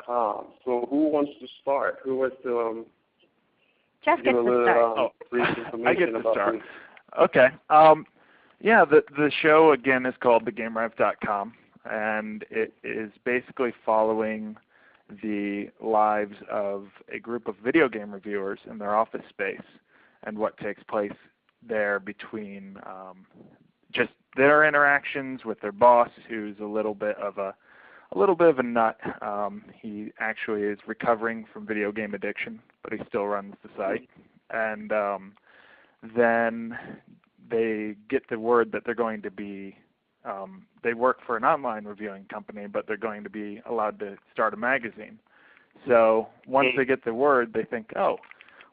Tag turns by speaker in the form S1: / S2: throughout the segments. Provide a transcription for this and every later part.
S1: So who wants to start? Who wants to
S2: Jeff
S1: give
S2: gets
S1: a little
S2: to
S1: brief information
S3: I get to
S1: about
S3: start.
S1: this?
S3: Okay. Yeah, the show, again, is called thegamerev.com, and it is basically following the lives of a group of video game reviewers in their office space and what takes place there between just their interactions with their boss, who's a little bit of a nut. He actually is recovering from video game addiction, but he still runs the site. And then they get the word that they're going to be, they work for an online reviewing company, but they're going to be allowed to start a magazine. So once they get the word, they think, oh,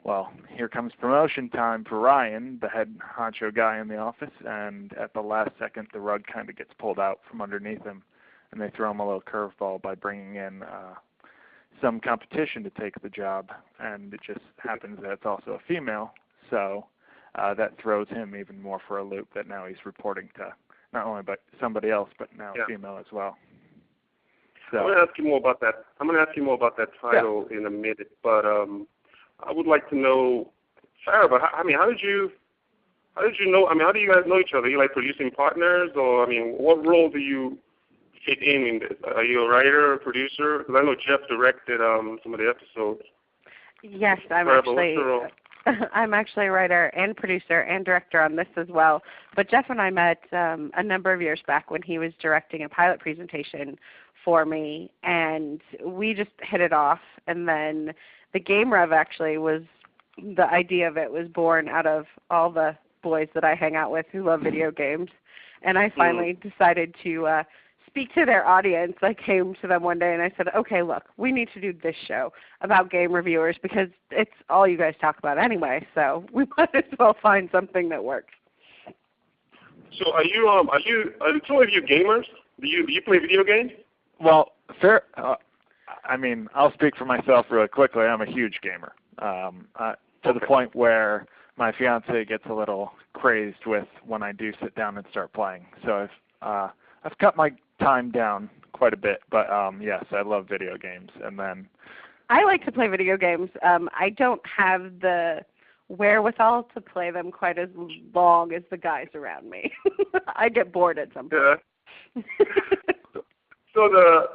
S3: well, here comes promotion time for Ryan, the head honcho guy in the office, and at the last second, the rug kind of gets pulled out from underneath him, and they throw him a little curveball by bringing in some competition to take the job, and it just happens that it's also a female, so that throws him even more for a loop that now he's reporting to not only but somebody else, but now a female as well. So
S1: I'm going to ask you more about that. I'm going to ask you more about that title in a minute, but I would like to know, Faraba, how did you know? How do you guys know each other? Are you like producing partners, or what role do you fit in this? Are you a writer, a producer? Because I know Jeff directed some of the episodes.
S2: Yes,
S1: Faraba,
S2: I'm actually a writer and producer and director on this as well. But Jeff and I met a number of years back when he was directing a pilot presentation for me, and we just hit it off. And then the Game Rev actually was, the idea of it was born out of all the boys that I hang out with who love video games. And I finally decided to speak to their audience. I came to them one day and I said, okay, look, we need to do this show about game reviewers because it's all you guys talk about anyway, so we might as well find something that works.
S1: So are the two of you gamers? Do you play video games?
S3: Well, I'll speak for myself really quickly. I'm a huge gamer, to the point where my fiance gets a little crazed with when I do sit down and start playing. So I've cut my time down quite a bit, but yes, I love video games. And then
S2: I like to play video games. I don't have the wherewithal to play them quite as long as the guys around me. I get bored at some point.
S1: Yeah. So the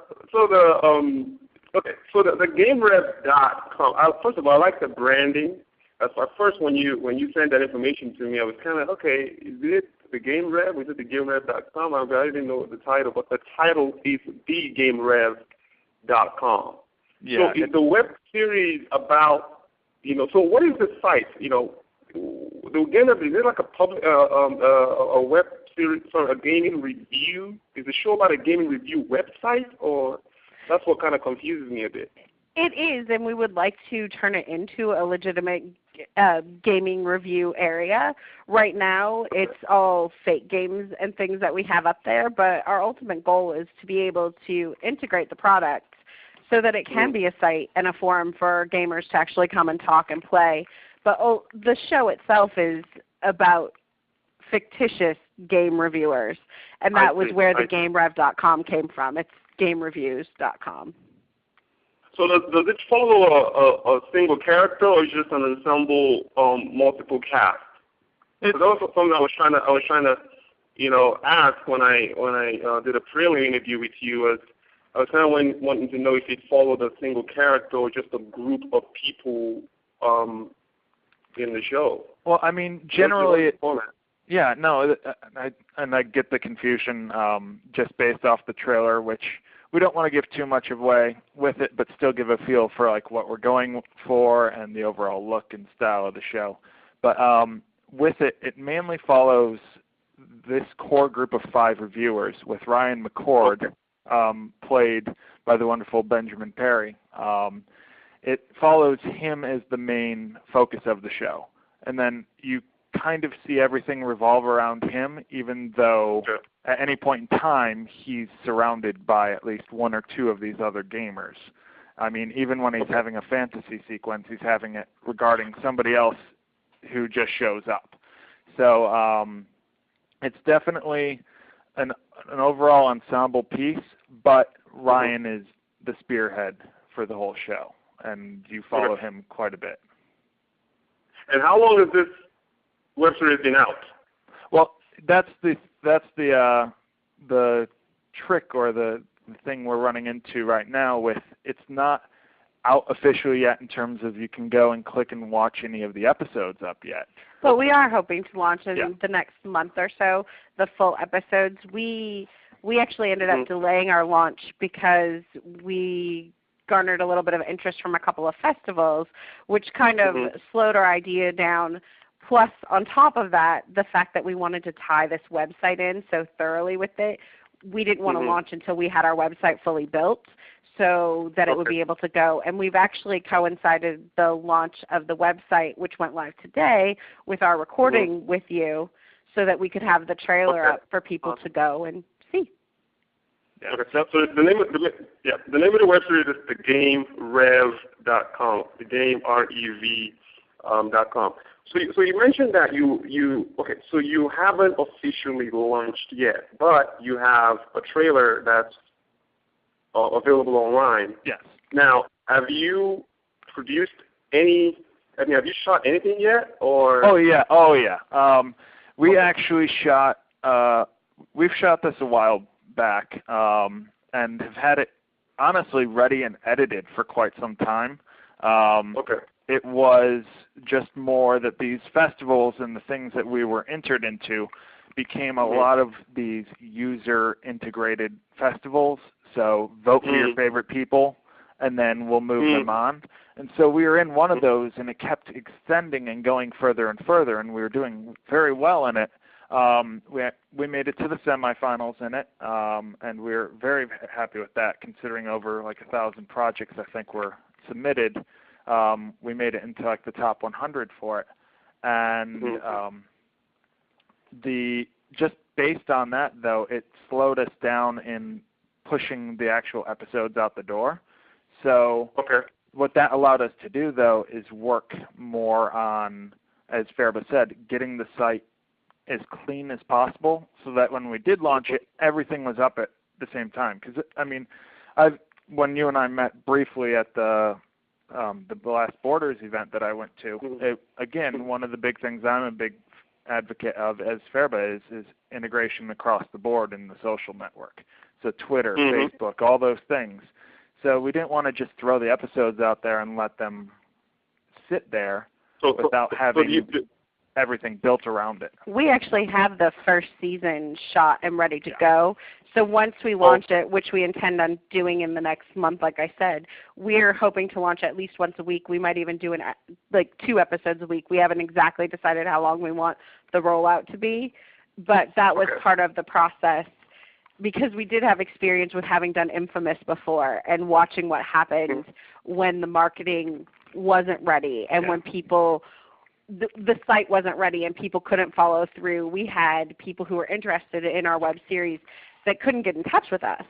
S1: GameRev.com. First of all, I like the branding. At first, when you sent that information to me, I was kind of okay. Is it the Game Rev? Is it the GameRev.com? I didn't know the title, but the title is thegamerev.com.
S3: Yeah.
S1: So is the web series about So what is the site? The Game Rev, is it like a web series, a gaming review? Is the show about a gaming review website, or that's what kind of confuses me a bit?
S2: It is, and we would like to turn it into a legitimate gaming review area. Right now, it's all fake games and things that we have up there, but our ultimate goal is to be able to integrate the product so that it can be a site and a forum for gamers to actually come and talk and play. But the show itself is about fictitious game reviewers, and that was where the GameRev.com came from. It's GameReviews.com.
S1: So does it follow a single character, or is it just an ensemble, multiple cast? Because that was something I was trying to ask when I did a prelim interview with you. I was kind of wanting to know if it followed a single character or just a group of people in the show.
S3: Well, generally, yeah, no, I get the confusion just based off the trailer, which we don't want to give too much away with it, but still give a feel for like what we're going for and the overall look and style of the show. But with it, it mainly follows this core group of 5 reviewers, with Ryan McCord, played by the wonderful Benjamin Perry. It follows him as the main focus of the show, and then you kind of see everything revolve around him, even though at any point in time he's surrounded by at least 1 or 2 of these other gamers. Even when he's having a fantasy sequence, he's having it regarding somebody else who just shows up. So it's definitely an overall ensemble piece, but Ryan is the spearhead for the whole show, and you follow him quite a bit.
S1: And how long has this web series been out?
S3: Well, that's the trick or the thing we're running into right now. With it's not out officially yet in terms of you can go and click and watch any of the episodes up yet.
S2: But we are hoping to launch in the next month or so the full episodes. We actually ended up delaying our launch because we garnered a little bit of interest from a couple of festivals, which kind of slowed our idea down. Plus, on top of that, the fact that we wanted to tie this website in so thoroughly with it, we didn't want to launch until we had our website fully built so that it would be able to go. And we've actually coincided the launch of the website, which went live today, with our recording with you so that we could have the trailer up for people to go and see.
S1: Yeah. Okay, so the name of the web series is thegamerev.com, thegamerev.com. So you mentioned that so you haven't officially launched yet, but you have a trailer that's available online.
S3: Yes.
S1: Now, have you produced have you shot anything yet? Or
S3: Oh yeah. We actually shot. We've shot this a while back, and have had it honestly ready and edited for quite some time. It was just more that these festivals and the things that we were entered into became a lot of these user-integrated festivals. So vote for your favorite people, and then we'll move them on. And so we were in one of those, and it kept extending and going further and further, and we were doing very well in it. We made it to the semifinals in it, and we're very happy with that, considering over like 1,000 projects I think were submitted. We made it into like the top 100 for it, and just based on that though, it slowed us down in pushing the actual episodes out the door. So what that allowed us to do though is work more on, as Pharaba said, getting the site as clean as possible, so that when we did launch it, everything was up at the same time. Because I mean, when you and I met briefly at the last Borders event that I went to, again, one of the big things I'm a big advocate of as Pharaba is integration across the board in the social network. So Twitter, Facebook, all those things. So we didn't want to just throw the episodes out there and let them sit there without having everything built around it.
S2: We actually have the first season shot and ready to go. So once we launch it, which we intend on doing in the next month, like I said, we're hoping to launch at least once a week. We might even do 2 episodes a week. We haven't exactly decided how long we want the rollout to be, but that was part of the process, because we did have experience with having done Infamous before and watching what happened when the marketing wasn't ready and when people the site wasn't ready and people couldn't follow through. We had people who were interested in our web series that couldn't get in touch with us.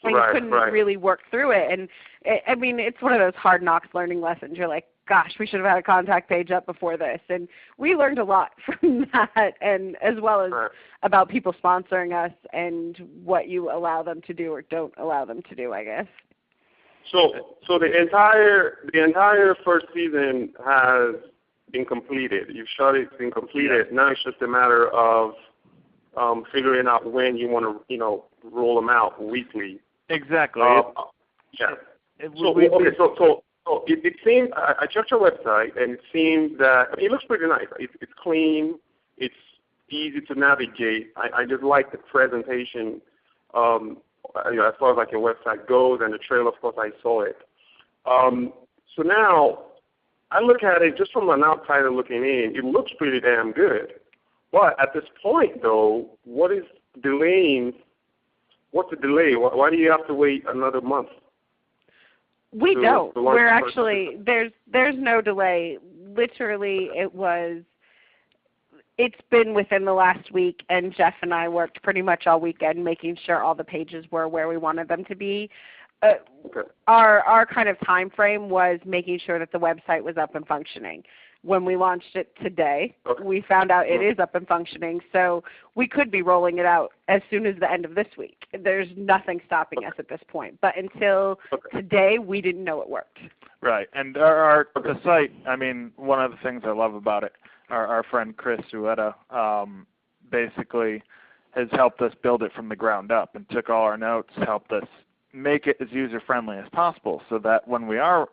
S2: And couldn't really work through it. And I mean, it's one of those hard knocks learning lessons. You're like, gosh, we should have had a contact page up before this. And we learned a lot from that, and as well as about people sponsoring us and what you allow them to do or don't allow them to do, I guess.
S1: So the entire first season has been completed. You've shot it, it's been completed. Now it's just a matter of figuring out when you want to, roll them out weekly.
S3: Exactly.
S1: So it seems, I checked your website, and it seems that it looks pretty nice. It's clean. It's easy to navigate. I just like the presentation, as far as like your website goes, and the trailer, of course, I saw it. So now I look at it just from an outsider looking in. It looks pretty damn good. But at this point, though, what's the delay? Why do you have to wait another month?
S2: We don't. We're actually, there's no delay. Literally, it's been within the last week, and Jeff and I worked pretty much all weekend making sure all the pages were where we wanted them to be. Our kind of time frame was making sure that the website was up and functioning. when we launched it today.
S1: Okay.
S2: We found out it is up and functioning, so we could be rolling it out as soon as the end of this week. There's nothing stopping us at this point. But until today, we didn't know it worked.
S3: Right, and the site, I mean, one of the things I love about it, our friend Chris Ueda basically has helped us build it from the ground up and took all our notes, helped us make it as user-friendly as possible so that when we are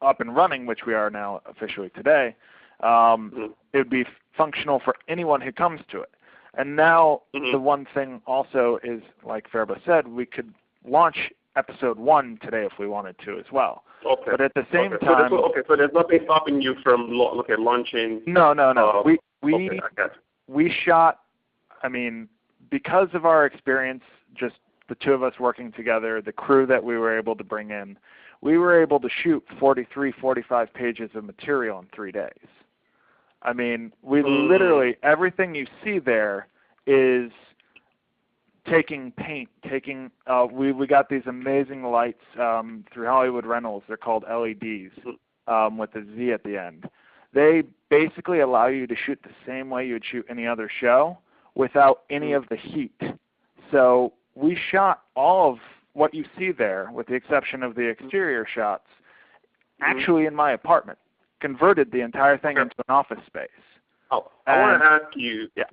S3: up and running, which we are now officially today, it would be functional for anyone who comes to it. And now the one thing also is, like Faraba said, we could launch episode 1 today if we wanted to as well.
S1: Okay.
S3: But at the same time,
S1: so there's nothing stopping you from launching.
S3: No. We shot. I mean, because of our experience, just the two of us working together, the crew that we were able to bring in, we were able to shoot 43, 45 pages of material in 3 days. I mean, we literally, everything you see there is taking paint, we got these amazing lights through Hollywood Rentals. They're called LEDs with a Z at the end. They basically allow you to shoot the same way you would shoot any other show without any of the heat. So we shot all of what you see there, with the exception of the exterior shots, actually in my apartment, converted the entire thing into an office space.
S1: Oh, I want to ask you that.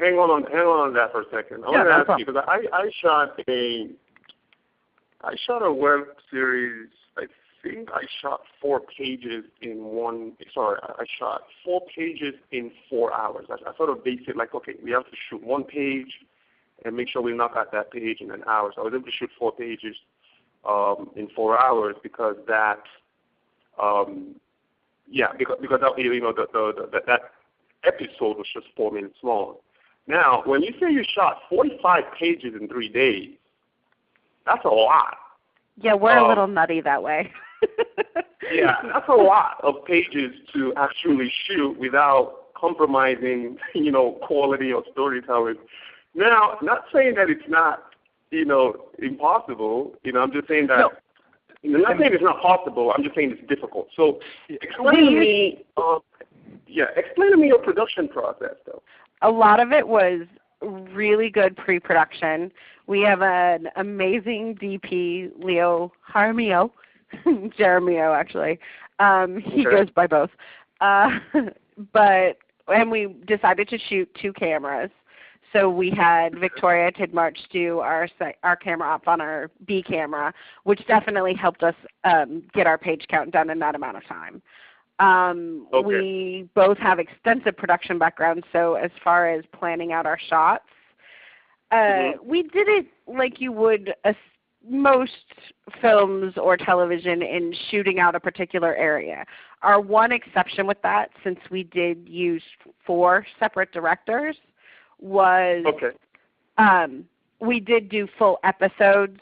S1: Hang on that for a second. I want to ask you because I shot a web series. I think I shot 4 pages in one. Sorry, I shot 4 pages in 4 hours. I sort of based it like, okay, we have to shoot 1 page and make sure we knock out that page in an hour. So I was able to shoot 4 pages in 4 hours because that. Because that episode was just 4 minutes long. Now, when you say you shot 45 pages in 3 days, that's a lot.
S2: Yeah, we're a little nutty that way.
S1: Yeah, that's a lot of pages to actually shoot without compromising, quality or storytelling. Now, not saying that it's not, impossible. I'm just saying that. I'm not saying it's not possible. I'm just saying it's difficult. So explain to me your production process, though.
S2: A lot of it was really good pre-production. We have an amazing DP, Leo Jaramillo, Jaramillo actually. He goes by both. And we decided to shoot 2 cameras. So we had Victoria Tidmarch do our camera op on our B camera, which definitely helped us get our page count done in that amount of time. We both have extensive production backgrounds, so as far as planning out our shots, we did it like you would most films or television in shooting out a particular area. Our one exception with that, since we did use 4 separate directors, was we did do full episodes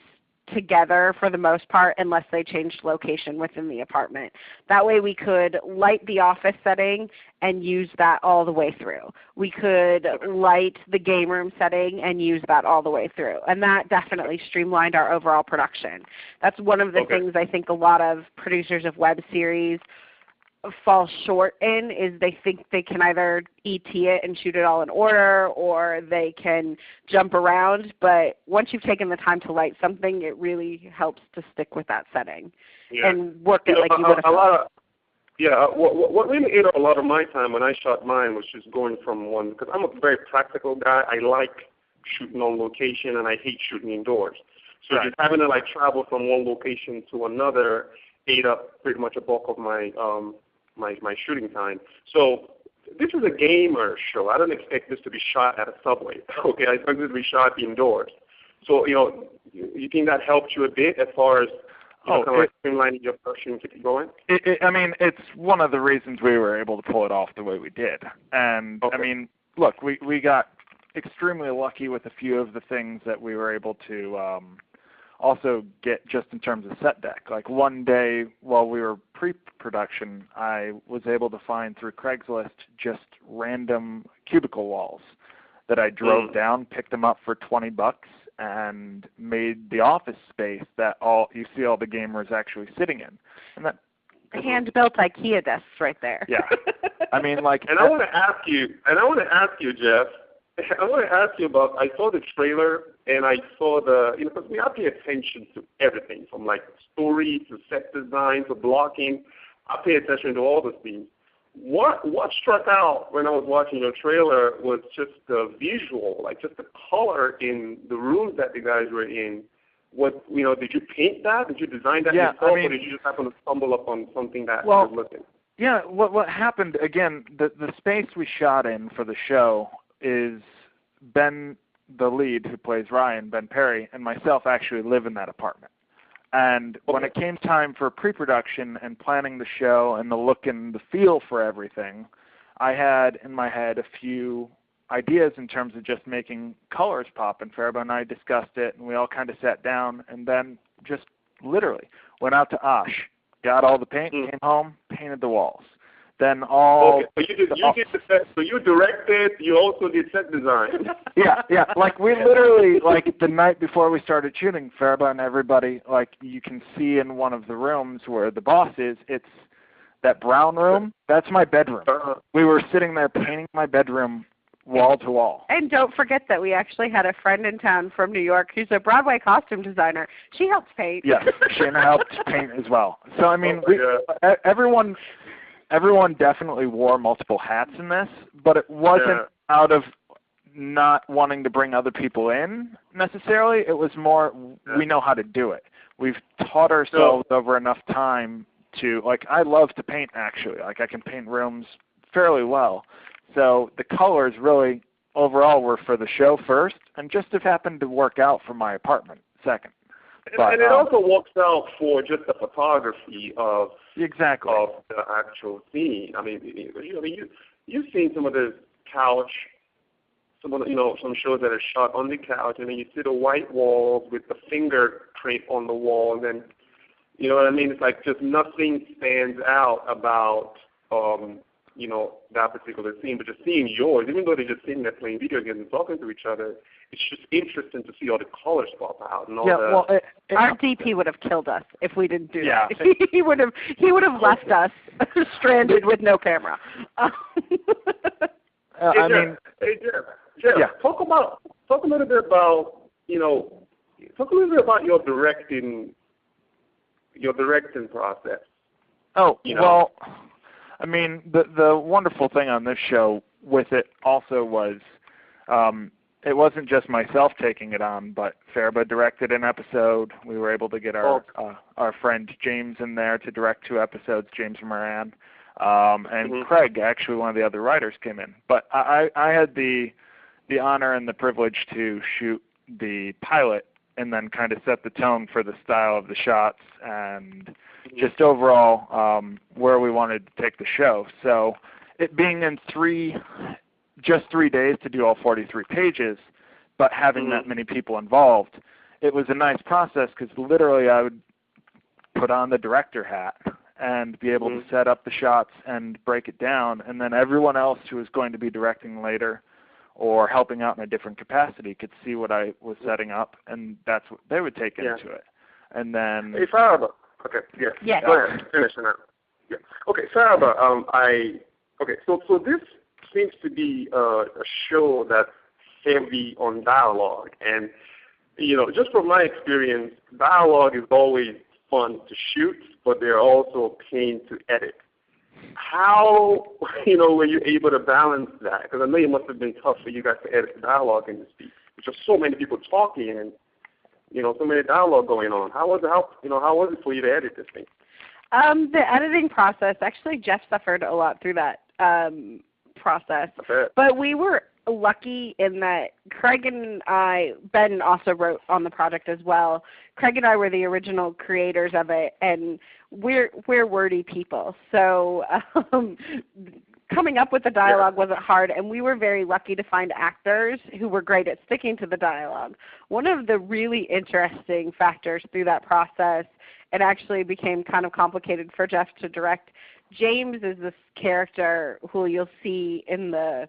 S2: together for the most part unless they changed location within the apartment. That way we could light the office setting and use that all the way through. We could light the game room setting and use that all the way through. And that definitely streamlined our overall production. That's one of the things I think a lot of producers of web series fall short in, is they think they can either ET it and shoot it all in order, or they can jump around. But once you've taken the time to light something, it really helps to stick with that setting and work it like you would have.
S1: What really ate up a lot of my time when I shot mine was just going from one, because I'm a very practical guy. I like shooting on location, and I hate shooting indoors. So just having to travel from one location to another ate up pretty much a bulk of my my shooting time. So this is a gamer show. I don't expect this to be shot at a subway. Okay, I expect this to be shot indoors. So you think that helped you a bit as far as streamlining your production to keep going?
S3: I mean, it's one of the reasons we were able to pull it off the way we did. And I mean, look, we got extremely lucky with a few of the things that we were able to also get just in terms of set deck. Like one day while we were pre-production, I was able to find through Craigslist just random cubicle walls that I drove down, picked them up for $20, and made the office space that you see all the gamers actually sitting in. And that
S2: hand-built IKEA desks right there.
S3: Yeah. I mean, like.
S1: And I want to ask you, Jeff. I want to ask you about. I saw the trailer and I saw because we have to pay attention to everything from like story to set design to blocking. I pay attention to all the things. What struck out when I was watching your trailer was just the visual, like just the color in the rooms that the guys were in. What did you paint that? Did you design that yourself, or did you just happen to stumble upon something that was looking?
S3: Yeah, what happened again? The space we shot in for the show is Ben, the lead who plays Ryan, Ben Perry, and myself actually live in that apartment. And when it came time for pre-production and planning the show and the look and the feel for everything, I had in my head a few ideas in terms of just making colors pop. And Faraba and I discussed it, and we all kind of sat down and then just literally went out to Osh, got all the paint, came home, painted the walls. Then all.
S1: Okay, so you did the set. So you directed. You also did set design.
S3: Yeah. Like we literally, like the night before we started shooting, Faraba and everybody, like you can see in one of the rooms where the boss is. It's that brown room. That's my bedroom. We were sitting there painting my bedroom wall to wall.
S2: And don't forget that we actually had a friend in town from New York who's a Broadway costume designer. She helps paint.
S3: Yes, Shana helped paint as well. So I mean, everyone definitely wore multiple hats in this, but it wasn't out of not wanting to bring other people in necessarily. It was more we know how to do it. We've taught ourselves over enough time to, like, I love to paint actually. Like I can paint rooms fairly well. So the colors really overall were for the show first and just have happened to work out for my apartment second. But,
S1: and it also works out for just the photography of
S3: the
S1: actual scene. I mean, you've seen some of the couch, some shows that are shot on the couch, and then you see the white walls with the fingerprint on the wall, and then you know what I mean. It's like just nothing stands out about that particular scene, but just seeing yours, even though they're just sitting there playing video games and talking to each other, it's just interesting to see all the colors pop out and all that.
S2: Our DP would have killed us if we didn't do that. He would have left us stranded with no camera.
S1: Jeff, talk a little bit about your directing process.
S3: Well, I mean, the wonderful thing on this show with it also was it wasn't just myself taking it on, but Faraba directed an episode. We were able to get our friend James in there to direct 2 episodes, James Moran. And Craig, actually one of the other writers, came in. But I had the honor and the privilege to shoot the pilot and then kind of set the tone for the style of the shots and just overall where we wanted to take the show. So it being in just 3 days to do all 43 pages, but having that many people involved, it was a nice process because literally I would put on the director hat and be able to set up the shots and break it down, and then everyone else who was going to be directing later or helping out in a different capacity could see what I was setting up, and that's what they would take into it. And then...
S1: Hey, Faraba. Okay,
S2: yes.
S1: Go ahead. Finish now. Yeah. Okay, Faraba, so this seems to be a show that's heavy on dialogue. And, just from my experience, dialogue is always fun to shoot, but they're also a pain to edit. How, were you able to balance that? Because I know it must have been tough for you guys to edit the dialogue in this piece. There's just so many people talking and, so many dialogue going on. How was it for you to edit this thing?
S2: The editing process, actually Jeff suffered a lot through that process. But we were lucky in that Craig and I, Ben also wrote on the project as well. Craig and I were the original creators of it, and we're wordy people. So coming up with the dialogue wasn't hard, and we were very lucky to find actors who were great at sticking to the dialogue. One of the really interesting factors through that process, it actually became kind of complicated for Jeff to direct. James is this character who you'll see in the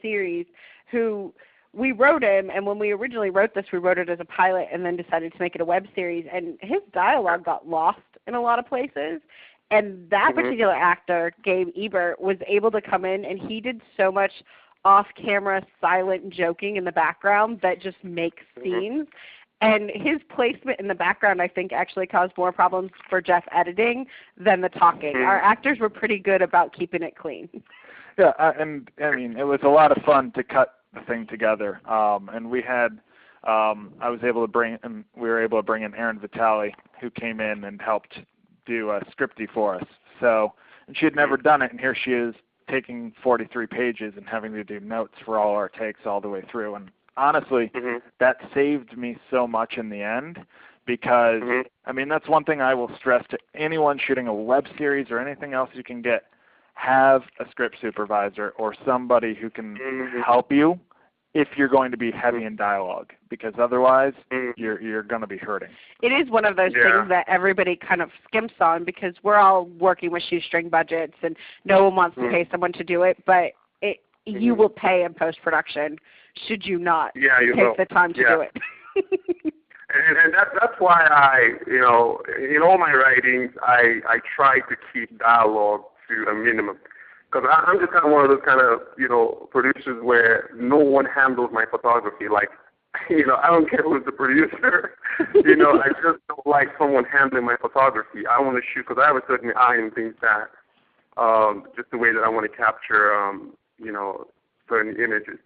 S2: series, who we wrote him, and when we originally wrote this, we wrote it as a pilot and then decided to make it a web series, and his dialogue got lost in a lot of places. And that particular actor, Gabe Ebert, was able to come in, and he did so much off-camera silent joking in the background that just makes scenes. And his placement in the background, I think, actually caused more problems for Jeff editing than the talking. Our actors were pretty good about keeping it clean.
S3: Yeah, and I mean, it was a lot of fun to cut the thing together. And we had, I was able to bring, and we were able to bring in Erin Vitale, who came in and helped do a scripty for us. So, and she had never done it, and here she is taking 43 pages and having to do notes for all our takes all the way through. And honestly, that saved me so much in the end because, I mean, that's one thing I will stress to anyone shooting a web series or anything else you can get. Have a script supervisor or somebody who can help you if you're going to be heavy in dialogue, because otherwise you're going to be hurting. It
S2: is one of those things that everybody kind of skimps on because we're all working with shoestring budgets and no one wants to pay someone to do it, but you will pay in post-production should you not take the time to do it.
S1: And that's why I, in all my writings, I try to keep dialogue to a minimum. Because I'm just kind of one of those kind of, producers where no one handles my photography. Like, I don't care who's the producer. I just don't like someone handling my photography. I want to shoot because I have a certain eye and things that, just the way that I want to capture, certain images.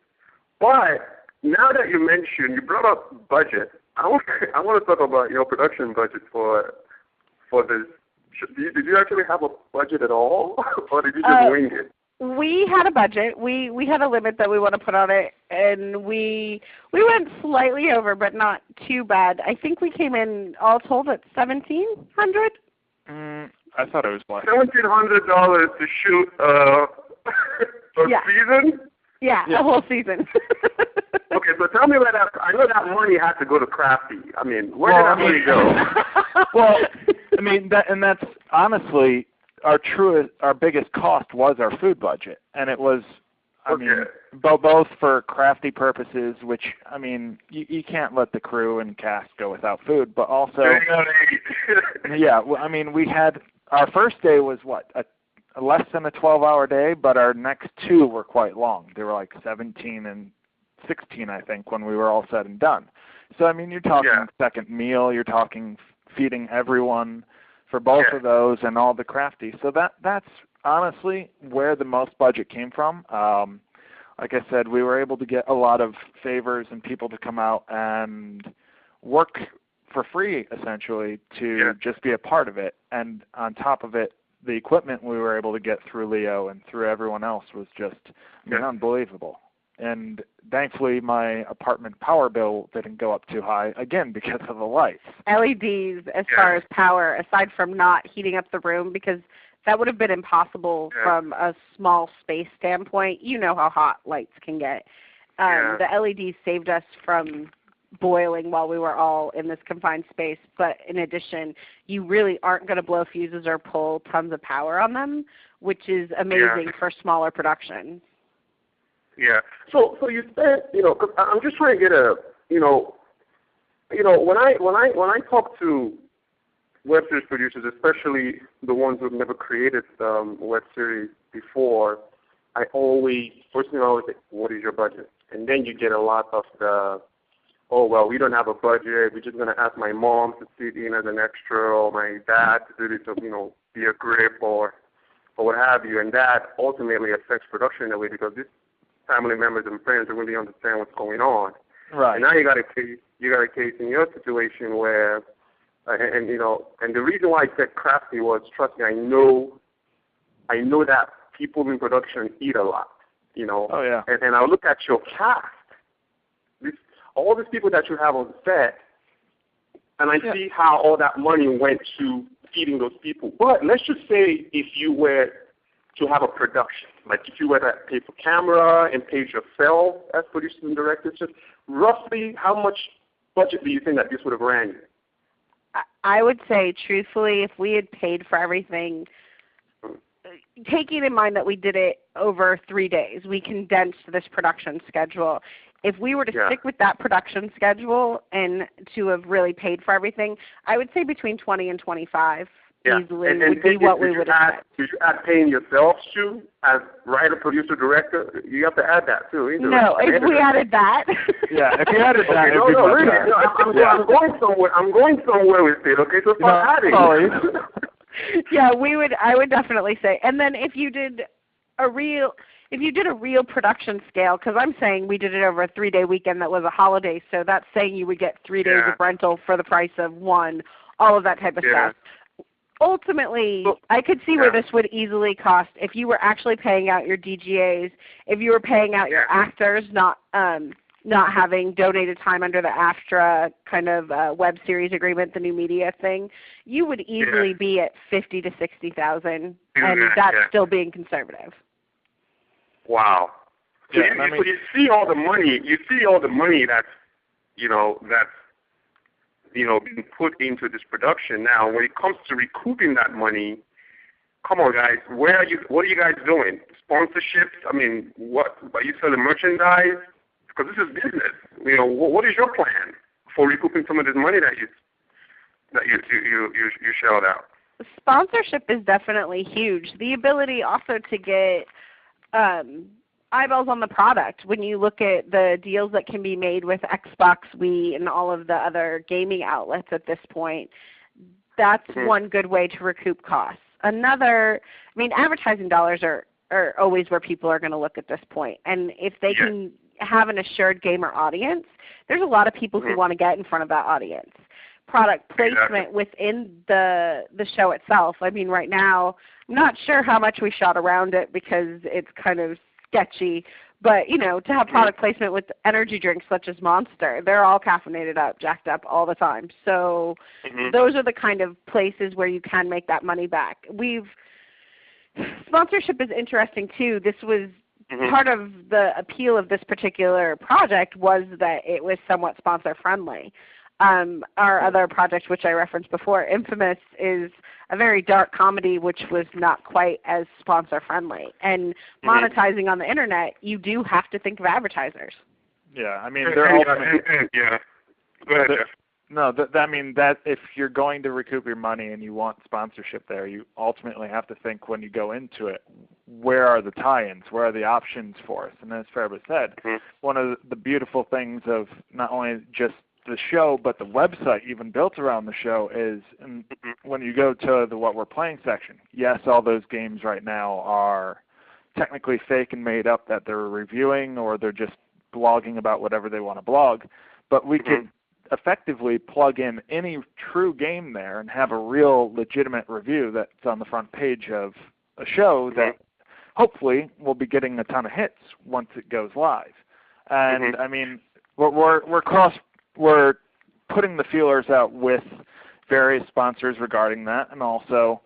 S1: But now that you mentioned, you brought up budget. I want to talk about your production budget for this. Did you actually have a budget at all, or did you just wing it?
S2: We had a budget. We had a limit that we want to put on it, and we went slightly over, but not too bad. I think we came in all told at $1,700.
S3: I thought it was less.
S1: $1,700 to shoot a season.
S2: Yeah, a whole season.
S1: Okay, so tell me where that. I know that money had to go to Crafty. I mean, where did that money go?
S3: Well, I mean, that's honestly our biggest cost was our food budget, and it was, I mean, both for Crafty purposes, which I mean, you can't let the crew and cast go without food, but also, I mean, we had our first day was less than a 12-hour day, but our next two were quite long. They were like 17 and 16, I think, when we were all said and done. So, I mean, you're talking second meal, you're talking feeding everyone for both of those and all the Crafty. So that's honestly where the most budget came from. Like I said, we were able to get a lot of favors and people to come out and work for free, essentially, to just be a part of it. And on top of it, the equipment we were able to get through Leo and through everyone else was just unbelievable. And thankfully, my apartment power bill didn't go up too high, again, because of the lights.
S2: LEDs, as far as power, aside from not heating up the room, because that would have been impossible from a small space standpoint. You know how hot lights can get. The LEDs saved us from boiling while we were all in this confined space. But in addition, you really aren't going to blow fuses or pull tons of power on them, which is amazing for smaller productions.
S1: Yeah. So you said, cause I'm just trying to get a, when I talk to web series producers, especially the ones who've never created web series before, first thing I always say, what is your budget? And then you get a lot of the, oh, well, we don't have a budget. We're just going to ask my mom to sit in as an extra or my dad to do this, be a grip or what have you. And that ultimately affects production in a way because this family members and friends don't really understand what's going on.
S3: Right.
S1: And now you got a case in your situation where, and the reason why I said Crafty was, trust me, I know that people in production eat a lot,
S3: Oh, yeah.
S1: And I look at your cast, all these people that you have on set, and I see how all that money went to feeding those people. But let's just say if you were to have a production, like if you were to pay for camera and pay yourself as producers and directors, just roughly how much budget do you think that this would have ran you?
S2: I would say, truthfully, if we had paid for everything, taking in mind that we did it over 3 days, we condensed this production schedule. If we were to stick with that production schedule and to have really paid for everything, I would say between 20 and 25 easily would be what we would expect.
S1: Did you add paying yourself too as writer, producer, director? You have to add that too.
S2: No, if we added that.
S3: Yeah, if you added that,
S1: really. I'm going somewhere. I'm going somewhere with it. Okay, so start adding.
S2: Yeah, I would definitely say. And then if you did a real production scale, because I'm saying we did it over a 3-day weekend that was a holiday, so that's saying you would get 3 days of rental for the price of one, all of that type of stuff. Ultimately, I could see where this would easily cost if you were actually paying out your DGAs, if you were paying out your actors, not having donated time under the AFTRA kind of web series agreement, the new media thing. You would easily be at $50,000 to $60,000, and that's still being conservative.
S1: Wow. So, so you see all the money. You see all the money that's being put into this production. Now, when it comes to recouping that money, come on, guys. What are you guys doing? Sponsorships? I mean, what are you selling merchandise? Because this is business. What is your plan for recouping some of this money that you shelled out?
S2: Sponsorship is definitely huge. The ability also to get eyeballs on the product. When you look at the deals that can be made with Xbox, Wii, and all of the other gaming outlets at this point, that's one good way to recoup costs. Another, advertising dollars are always where people are going to look at this point. And if they can have an assured gamer audience, there's a lot of people who want to get in front of that audience. Product placement within the show itself. Right now, I'm not sure how much we shot around it because it's kind of sketchy, but to have product placement with energy drinks such as Monster, they're all caffeinated up, jacked up all the time. So those are the kind of places where you can make that money back. Sponsorship is interesting too. This was part of the appeal of this particular project was that it was somewhat sponsor friendly. Our other project, which I referenced before, Infamous, is a very dark comedy which was not quite as sponsor friendly. And monetizing on the internet, you do have to think of advertisers.
S3: Yeah, they're all.
S1: Go ahead, Jeff.
S3: No, that if you're going to recoup your money and you want sponsorship there, you ultimately have to think when you go into it, where are the tie-ins, where are the options for us? And as Faraba said, one of the beautiful things of not only just the show, but the website even built around the show is when you go to the What We're Playing section, yes, all those games right now are technically fake and made up that they're reviewing or they're just blogging about whatever they want to blog, but we could effectively plug in any true game there and have a real legitimate review that's on the front page of a show that hopefully will be getting a ton of hits once it goes live. And we're putting the feelers out with various sponsors regarding that, and also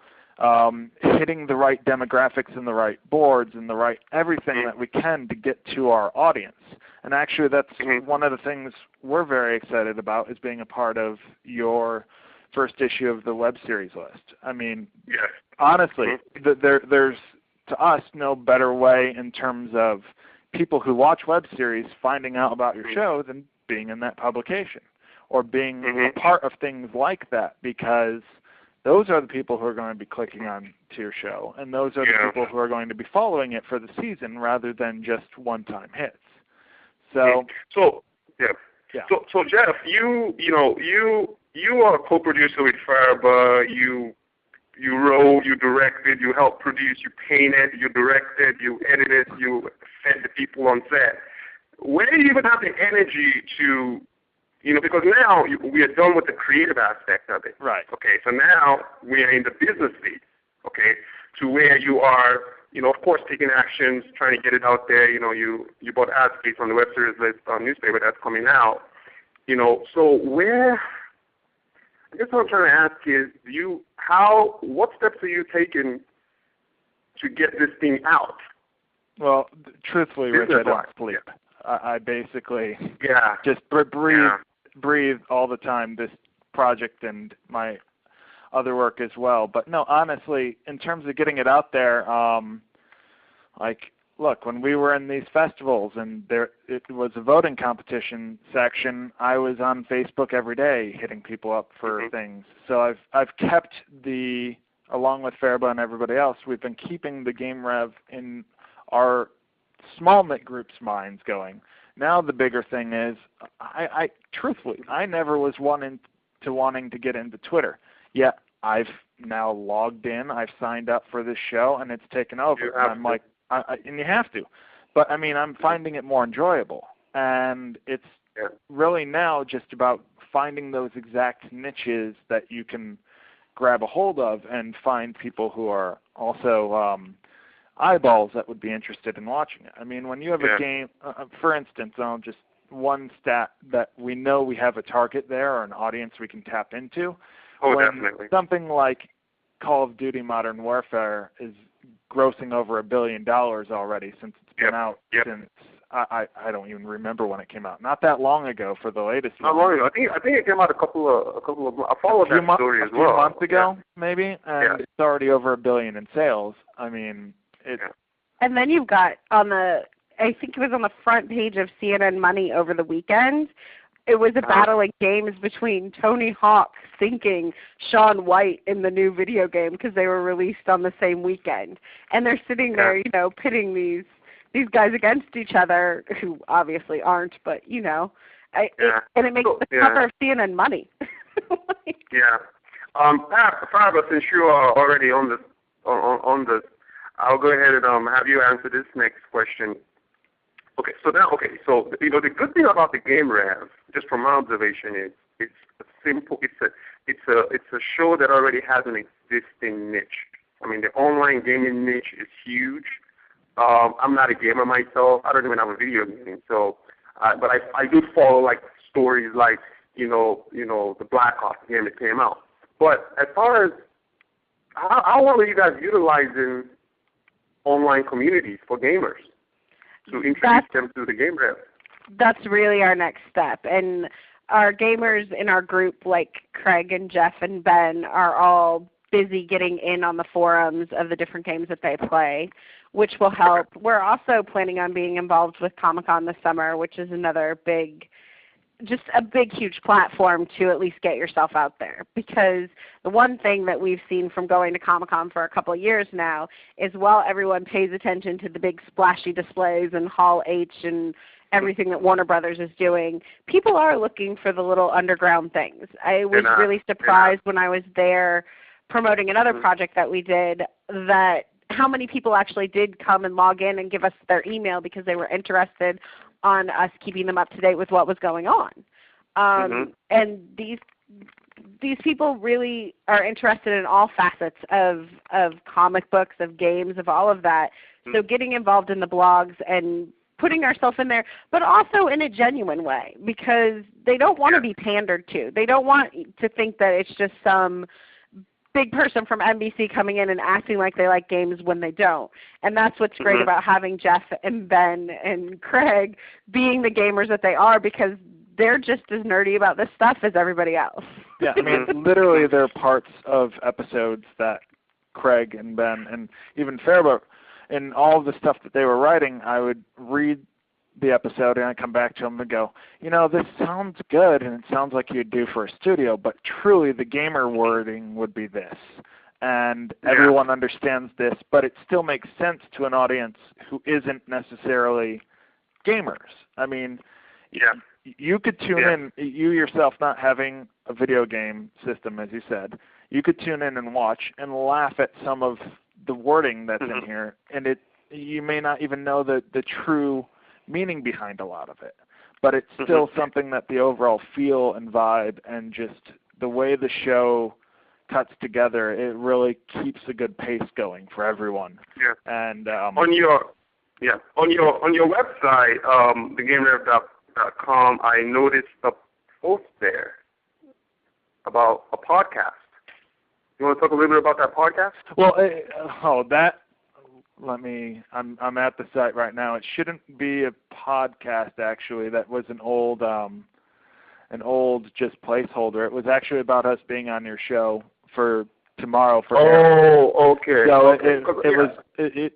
S3: hitting the right demographics and the right boards and the right everything that we can to get to our audience. And actually that's one of the things we're very excited about is being a part of your first issue of the web series list. Honestly, there's to us no better way in terms of people who watch web series finding out about your show than being in that publication or being a part of things like that, because those are the people who are going to be clicking on to your show, and those are the people who are going to be following it for the season rather than just one-time hits. So
S1: Jeff, you are a co-producer with Faraba. You wrote, you directed, you helped produce, you painted, you directed, you edited, you fed the people on set. Where do you even have the energy to, because now we are done with the creative aspect of it.
S3: Right.
S1: Okay, so now we are in the business league, okay, to where you are, of course, taking actions, trying to get it out there. You bought ad space on the web series list newspaper that's coming out. So where, I guess what I'm trying to ask is, what steps are you taking to get this thing out?
S3: Well, truthfully, Rich, I don't sleep. I basically just breathe all the time, this project and my other work as well. But no, honestly, in terms of getting it out there, look, when we were in these festivals and it was a voting competition section, I was on Facebook every day hitting people up for things. So I've kept along with Faraba and everybody else, we've been keeping the Game Rev in our small knit group's minds going. Now the bigger thing is, I truthfully, I never was wanting to get into Twitter. Yet I've now logged in, I've signed up for this show, and it's taken over. And I'm like, and you have to. But I mean, I'm finding it more enjoyable. And it's really now just about finding those exact niches that you can grab a hold of and find people who are also eyeballs that would be interested in watching it. I mean, when you have a game, for instance, just one stat that we know we have a target there or an audience we can tap into.
S1: Oh, definitely.
S3: Something like Call of Duty Modern Warfare is grossing over $1 billion already since it's been out since I don't even remember when it came out. Not that long ago for the latest one.
S1: Not long ago. I think it came out a couple of I followed that story as well.
S3: A few months ago, maybe, and it's already over $1 billion in sales. I mean, it's.
S2: And then you've got I think it was on the front page of CNN Money over the weekend. It was a battle of games between Tony Hawk thinking Shaun White in the new video game because they were released on the same weekend. And they're sitting there, pitting these guys against each other, who obviously aren't, but, and it makes the cover of CNN Money.
S1: Faraba, since you are already on this, I'll go ahead and have you answer this next question. So the good thing about the Game Rev, just from my observation, is it's a simple. It's a show that already has an existing niche. I mean, the online gaming niche is huge. I'm not a gamer myself. I don't even have a video game. So, but I do follow like stories like the Black Ops game that came out. But as far as how well are you guys utilizing online communities for gamers to introduce them to the Game Rev?
S2: That's really our next step. And our gamers in our group, like Craig and Jeff and Ben, are all busy getting in on the forums of the different games that they play, which will help. We're also planning on being involved with Comic-Con this summer, which is another huge platform to at least get yourself out there. Because the one thing that we've seen from going to Comic-Con for a couple of years now is while everyone pays attention to the big splashy displays and Hall H and everything that Warner Brothers is doing, people are looking for the little underground things. I was really surprised when I was there promoting another project that we did that how many people actually did come and log in and give us their email because they were interested on us keeping them up to date with what was going on. And these people really are interested in all facets of comic books, of games, of all of that. So getting involved in the blogs and putting ourselves in there, but also in a genuine way, because they don't want to be pandered to. They don't want to think that it's just some big person from NBC coming in and acting like they like games when they don't. And that's what's great about having Jeff and Ben and Craig being the gamers that they are, because they're just as nerdy about this stuff as everybody else.
S3: Yeah, I mean, literally there are parts of episodes that Craig and Ben and even Faraba, and all of the stuff that they were writing, I would read the episode and I'd come back to them and go, this sounds good and it sounds like you'd do for a studio, but truly the gamer wording would be this. And everyone understands this, but it still makes sense to an audience who isn't necessarily gamers. I mean, you could tune in, you yourself not having a video game system, as you said, you could tune in and watch and laugh at some of the wording that's in here, and you may not even know the true meaning behind a lot of it. But it's still something that the overall feel and vibe and just the way the show cuts together, it really keeps a good pace going for everyone. And on your
S1: website, thegamerev.com, I noticed a post there about a podcast. You want to talk a little bit about that podcast?
S3: Well, I'm at the site right now. It shouldn't be a podcast, actually. That was an old just placeholder. It was actually about us being on your show for tomorrow for air.
S1: Oh, okay.
S3: So
S1: Okay.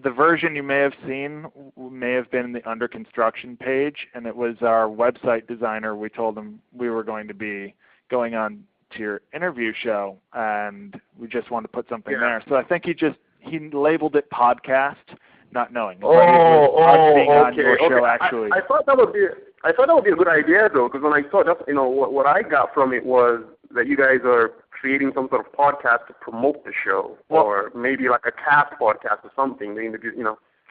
S3: the version you may have seen may have been the under construction page, and it was our website designer. We told him we were going to be going on to your interview show, and we just wanted to put something there. So I think he labeled it podcast, not knowing. But it was us being on your show actually.
S1: I thought that would be a good idea though, because when I saw that, what I got from it was that you guys are creating some sort of podcast to promote the show, or maybe like a cast podcast or something.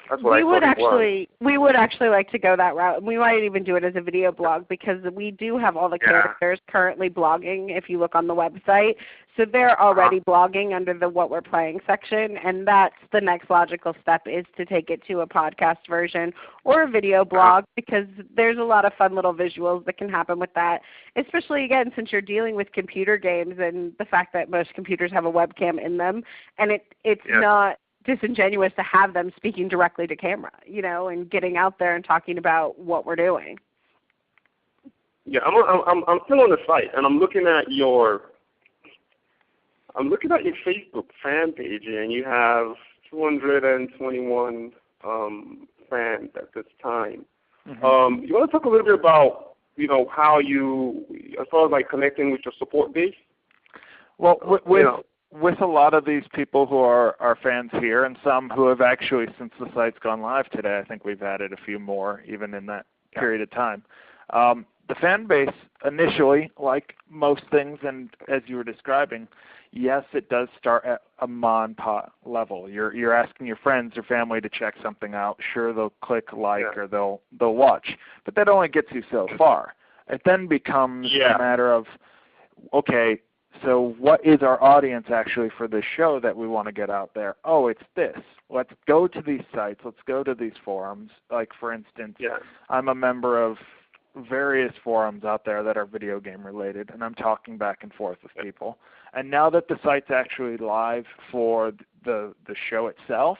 S1: That's what I thought it was.
S2: We would actually like to go that route. We might even do it as a video blog, because we do have all the characters currently blogging if you look on the website. So they're already blogging under the What We're Playing section, and that's the next logical step, is to take it to a podcast version or a video blog, because there's a lot of fun little visuals that can happen with that, especially, again, since you're dealing with computer games and the fact that most computers have a webcam in them, and it's not disingenuous to have them speaking directly to camera, and getting out there and talking about what we're doing.
S1: Yeah, I'm still on the site, and I'm looking at your Facebook fan page, and you have 221 fans at this time. Mm-hmm. You want to talk a little bit about how you, as far as like connecting with your support base?
S3: Well, with a lot of these people who are our fans here, and some who have actually, since the site's gone live today, I think we've added a few more even in that period of time. The fan base initially, like most things, and as you were describing, yes, it does start at a mom and pop level. You're asking your friends or family to check something out. Sure, they'll click like or they'll watch, but that only gets you so far. It then becomes a matter of, okay, so what is our audience actually for this show that we want to get out there? Oh, it's this. Let's go to these sites. Let's go to these forums. Like, for instance, I'm a member of various forums out there that are video game related, and I'm talking back and forth with people. And now that the site's actually live for the show itself,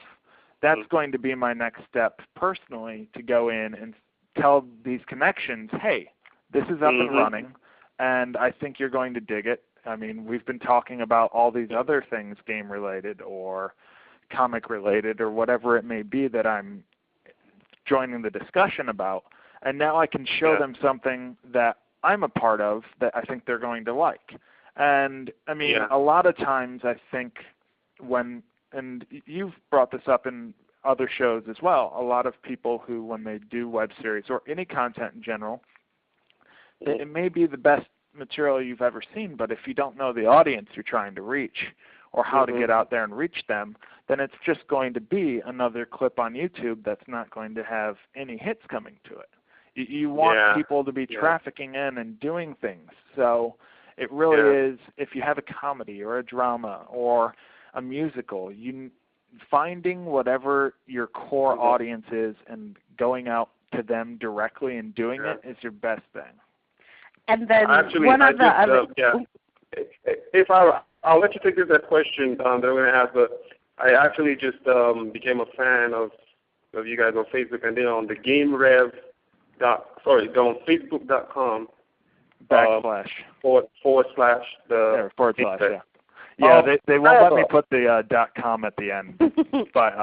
S3: that's going to be my next step personally, to go in and tell these connections, hey, this is up and running, and I think you're going to dig it. I mean, we've been talking about all these other things, game-related or comic-related or whatever it may be that I'm joining the discussion about, and now I can show them something that I'm a part of that I think they're going to like. And, I mean, a lot of times I think and you've brought this up in other shows as well, a lot of people who, when they do web series or any content in general, it may be the best material you've ever seen, but if you don't know the audience you're trying to reach or how to get out there and reach them, then it's just going to be another clip on YouTube that's not going to have any hits coming to it. You want people to be trafficking in and doing things. So it really is, if you have a comedy or a drama or a musical, finding whatever your core audience is and going out to them directly and doing it is your best thing.
S2: And then
S1: I'll let you take this question that I'm going to ask, but I actually just became a fan of you guys on Facebook, and then on the on Facebook.com // the
S3: they won't let me put the .com at the end, but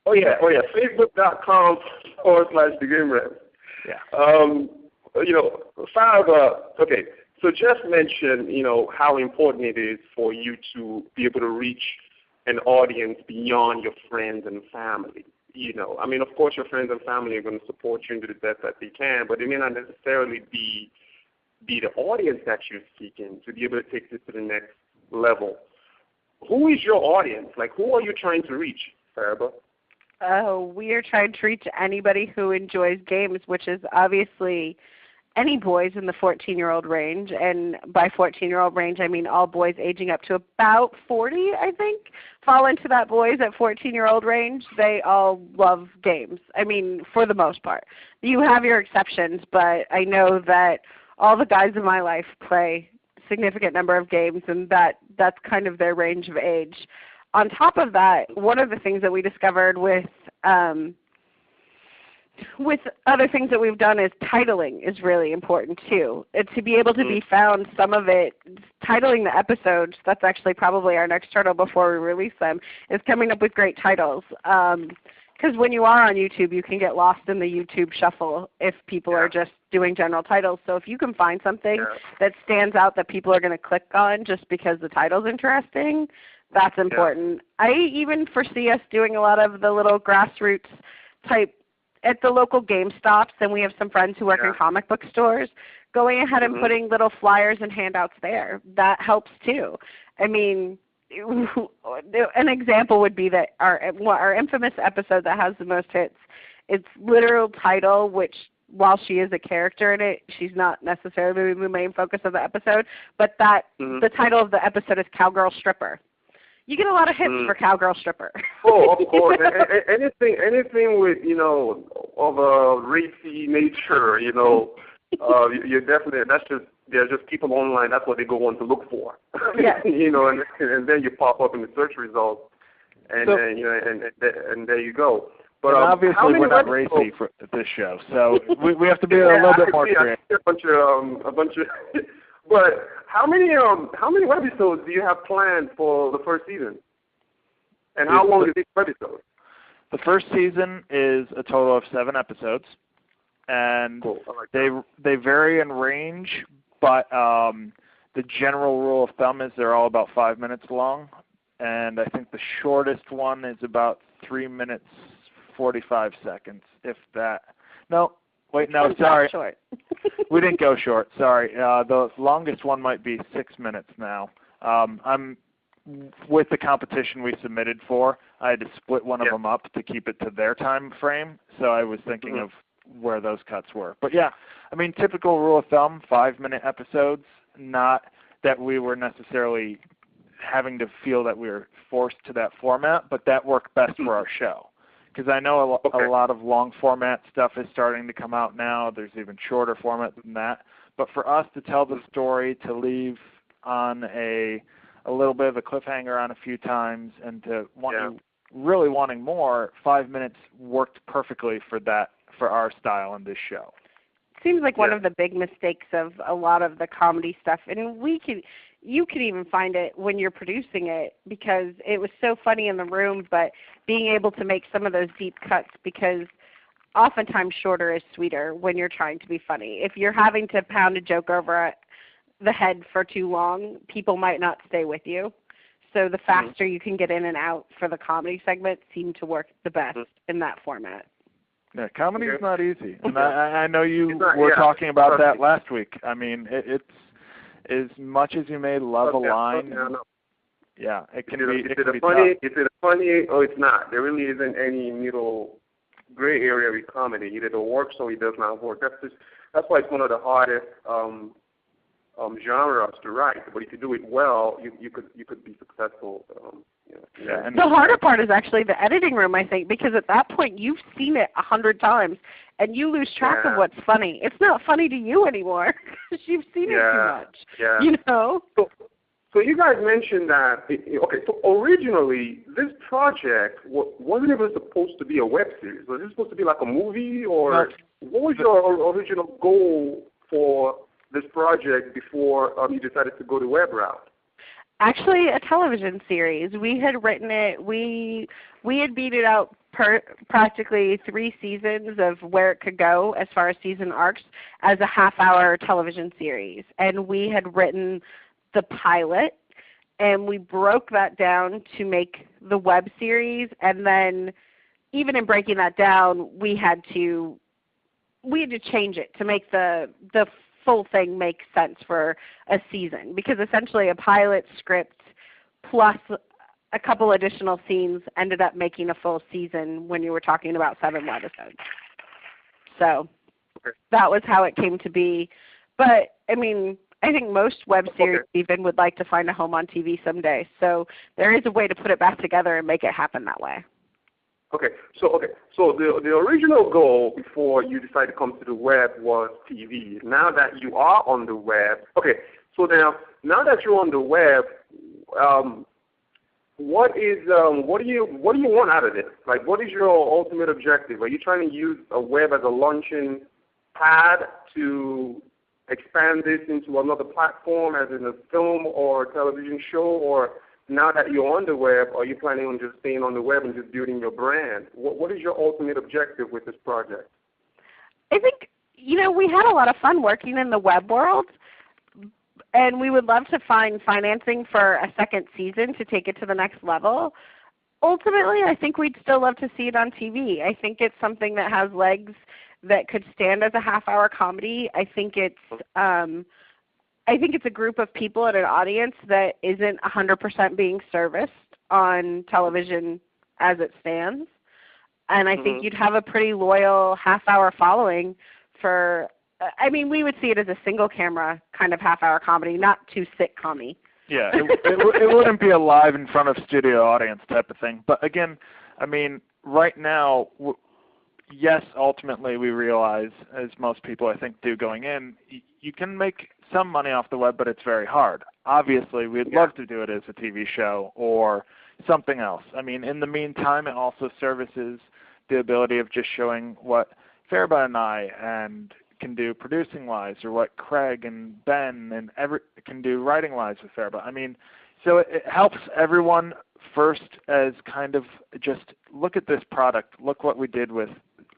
S1: Facebook.com /the Game Rev. Okay, so Jeff mentioned, how important it is for you to be able to reach an audience beyond your friends and family. I mean, of course, your friends and family are going to support you and do the best that they can, but it may not necessarily be the audience that you're seeking to be able to take this to the next level. Who is your audience? Like, who are you trying to reach, Faraba?
S2: We are trying to reach anybody who enjoys games, which is obviously any boys in the 14-year-old range. And by 14-year-old range, I mean all boys aging up to about 40, I think, fall into that boys at 14-year-old range. They all love games, I mean, for the most part. You have your exceptions, but I know that all the guys in my life play a significant number of games, and that's kind of their range of age. On top of that, one of the things that we discovered with with other things that we've done is titling is really important too. To be able to be found, some of it, titling the episodes, that's actually probably our next hurdle before we release them, is coming up with great titles. Because when you are on YouTube, you can get lost in the YouTube shuffle if people are just doing general titles. So if you can find something that stands out that people are going to click on just because the title's interesting, that's important. I even foresee us doing a lot of the little grassroots type at the local GameStops, and we have some friends who work in comic book stores, going ahead and putting little flyers and handouts there. That helps too. I mean, an example would be that our infamous episode that has the most hits, its literal title, which while she is a character in it, she's not necessarily the main focus of the episode, but that the title of the episode is Cowgirl Stripper. You get a lot of hits for Cowgirl Stripper.
S1: Oh, of course. Anything with, of a racy nature, you're definitely, they're just people online, that's what they go on to look for.
S2: Yes.
S1: And then you pop up in the search results, and and there you go. But
S3: obviously we're not racy for this show, so we have to be a little bit more creative.
S1: A bunch of but how many webisodes do you have planned for the first season? And how long is each webisode?
S3: The first season is a total of 7 episodes, and they vary in range, but the general rule of thumb is they're all about 5 minutes long, and I think the shortest one is about 3 minutes 45 seconds, if that. No. Wait, no, sorry.
S2: Short.
S3: We didn't go short. Sorry. The longest one might be 6 minutes now. I'm with the competition we submitted for. I had to split one of them up to keep it to their time frame, so I was thinking of where those cuts were. But yeah, I mean, typical rule of thumb, 5-minute episodes. Not that we were necessarily having to feel that we were forced to that format, but that worked best for our show. Because I know a lot of long format stuff is starting to come out now. There's even shorter format than that. But for us to tell the story, to leave on a little bit of a cliffhanger on a few times, and to really wanting more, 5 minutes worked perfectly for our style in this show.
S2: Seems like one of the big mistakes of a lot of the comedy stuff, and you can even find it when you're producing it, because it was so funny in the room, but being able to make some of those deep cuts, because oftentimes shorter is sweeter when you're trying to be funny. If you're having to pound a joke over the head for too long, people might not stay with you. So the faster you can get in and out for the comedy segment seem to work the best in that format.
S3: Yeah, comedy is not easy. And I know you were talking about that last week. I mean, it's as much as you may love a line, it can be tough.
S1: Is it funny or it's not? There really isn't any middle gray area with comedy. Either it works or it does not work. That's why it's one of the hardest genres to write. But if you do it well, you could be successful.
S2: And the harder part is actually the editing room, I think, because at that point you've seen it 100 times and you lose track of what's funny. It's not funny to you anymore because you've seen it too much.
S1: Yeah. So you guys mentioned that. So originally this project wasn't even supposed to be a web series. Was it supposed to be like a movie, or what was your original goal for this project before you decided to go the web route?
S2: Actually, a television series. We had written it. We had beat it out practically 3 seasons of where it could go as far as season arcs as a half-hour television series. And we had written the pilot, and we broke that down to make the web series. And then even in breaking that down, we had to change it to make the full thing makes sense for a season, because essentially a pilot script plus a couple additional scenes ended up making a full season when you were talking about 7 episodes. So that was how it came to be. But I mean, I think most web series even would like to find a home on TV someday. So there is a way to put it back together and make it happen that way.
S1: So the original goal before you decided to come to the web was TV. Now that you are on the web, so now that you're on the web, what do you want out of this? Like, what is your ultimate objective? Are you trying to use a web as a launching pad to expand this into another platform, as in a film or television show, or now that you're on the web, are you planning on just staying on the web and just building your brand? What is your ultimate objective with this project?
S2: I think, we had a lot of fun working in the web world, and we would love to find financing for a second season to take it to the next level. Ultimately, I think we'd still love to see it on TV. I think it's something that has legs that could stand as a half-hour comedy. I think it's a group of people and an audience that isn't 100% being serviced on television as it stands. And I think you'd have a pretty loyal half-hour following for, we would see it as a single-camera kind of half-hour comedy, not too sitcom-y.
S3: Yeah, it wouldn't be a live in front of studio audience type of thing. But again, right now, yes, ultimately we realize, as most people I think do going in, you can make some money off the web, but it's very hard. Obviously, we'd love to do it as a TV show or something else. In the meantime, it also services the ability of just showing what Pharaba and I can do producing-wise, or what Craig and Ben and can do writing-wise with Pharaba. So it helps everyone first as kind of just look at this product, look what we did with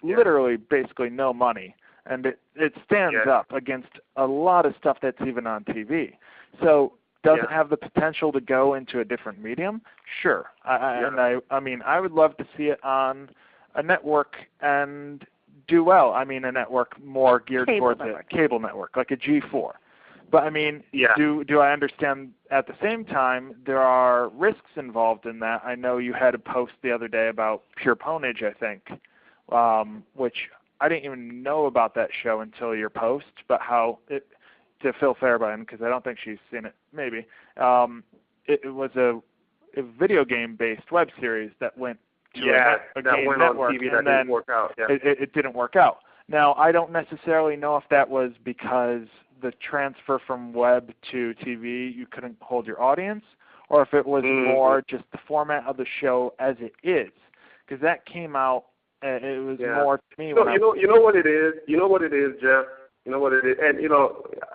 S3: literally basically no money, and it stands up against a lot of stuff that's even on TV. So does it have the potential to go into a different medium? Sure. I would love to see it on a network and do well. A network more geared towards a cable network, like a G4. But do I understand at the same time there are risks involved in that? I know you had a post the other day about Pure Ponage, I think, which I didn't even know about that show until your post, but how it, to fill Pharaba in, because I don't think she's seen it, maybe, it was a video game-based web series that went to a game network, and then didn't work out. It didn't work out. Now, I don't necessarily know if that was because the transfer from web to TV, you couldn't hold your audience, or if it was more just the format of the show as it is, because that came out. It was more to me.
S1: So you know what it is. You know what it is, Jeff. You know what it is. And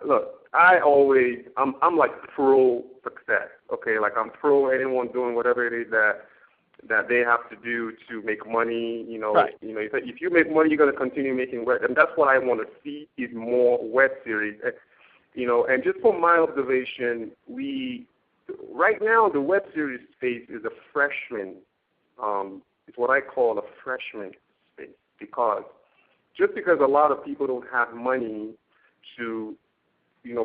S1: look, I'm like pro success. Okay, like I'm pro anyone doing whatever it is that they have to do to make money. If you make money, you're going to continue making web, and that's what I want to see is more web series. And just from my observation, right now the web series space is a freshman. It's what I call a freshman space, because a lot of people don't have money to,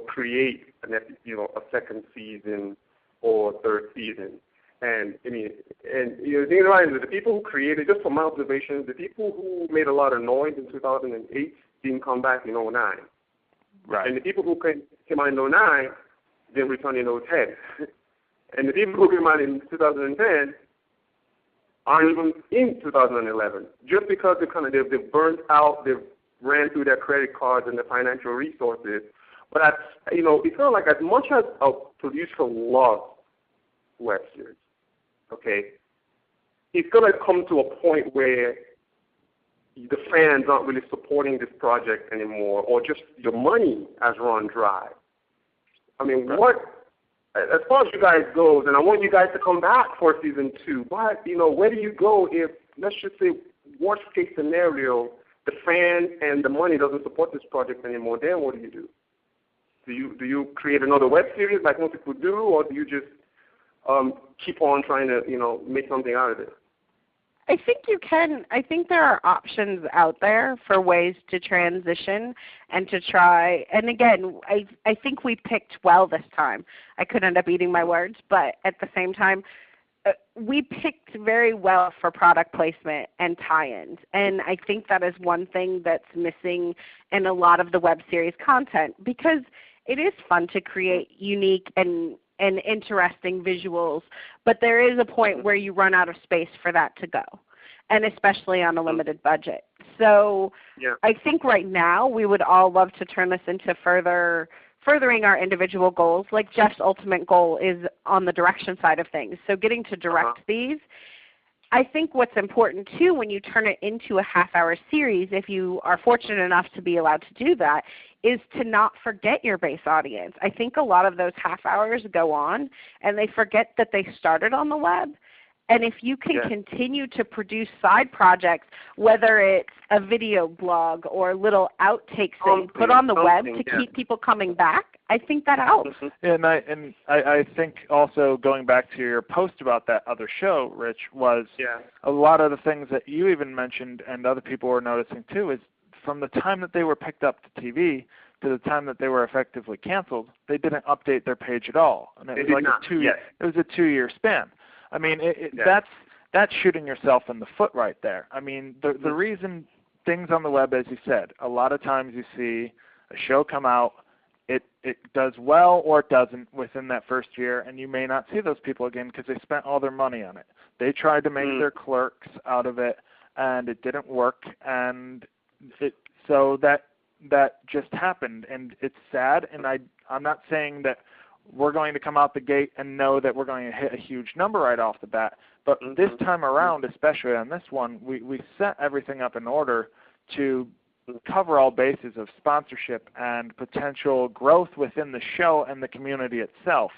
S1: create a second season or third season. And the thing about it is the people who created, just from my observations, the people who made a lot of noise in 2008 didn't come back in 2009.
S3: Right.
S1: And the people who came out in 2009 didn't return in 2010. And the people who came out in 2010 aren't even in 2011, just because they've burnt out, they've ran through their credit cards and their financial resources. But it's not like, as much as a producer loves web series, okay, it's going to come to a point where the fans aren't really supporting this project anymore, or just your money has run dry. As far as you guys goes, and I want you guys to come back for season 2, but, where do you go if, let's just say, worst case scenario, the fans and the money doesn't support this project anymore? Then what do? Do you create another web series like most people do, or do you just keep on trying to, make something out of it?
S2: I think you can. I think there are options out there for ways to transition and to try. And again, I think we picked well this time. I could end up eating my words, but at the same time, we picked very well for product placement and tie-ins. And I think that is one thing that's missing in a lot of the web series content, because it is fun to create unique and interesting visuals, but there is a point where you run out of space for that to go, and especially on a limited budget. So I think right now we would all love to turn this into further furthering our individual goals. Like Jeff's ultimate goal is on the direction side of things. So getting to direct these. I think what's important too when you turn it into a half-hour series, if you are fortunate enough to be allowed to do that, is to not forget your base audience. I think a lot of those half hours go on and they forget that they started on the web. And if you can continue to produce side projects, whether it's a video blog or little outtakes that you put on the web to keep people coming back, I think that helps.
S3: And I think also going back to your post about that other show, Rich, was a lot of the things that you even mentioned and other people were noticing too is from the time that they were picked up to TV to the time that they were effectively canceled, they didn't update their page at all. And it was like it was a 2-year span. I mean, that's shooting yourself in the foot right there. I mean, the reason things on the web, as you said, a lot of times you see a show come out, it does well or it doesn't within that first year, and you may not see those people again because they spent all their money on it. They tried to make their clerks out of it, and it didn't work, and so that just happened, and it's sad, and I'm not saying that we're going to come out the gate and know that we're going to hit a huge number right off the bat. But this time around, especially on this one, we set everything up in order to cover all bases of sponsorship and potential growth within the show and the community itself.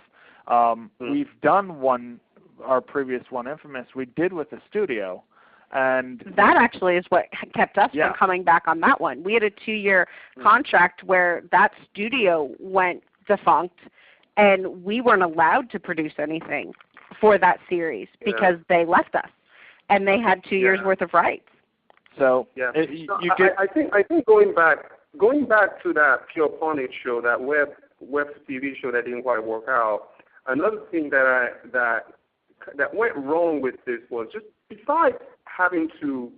S3: We've done our previous one, Infamous, we did with the studio. And
S2: that actually is what kept us from coming back on that one. We had a 2-year contract where that studio went defunct, and we weren't allowed to produce anything for that series because they left us, and they had 2 years worth of rights.
S3: So
S1: I think going back to that Pure Punish show, that web TV show that didn't quite work out. Another thing that went wrong with this was just besides having to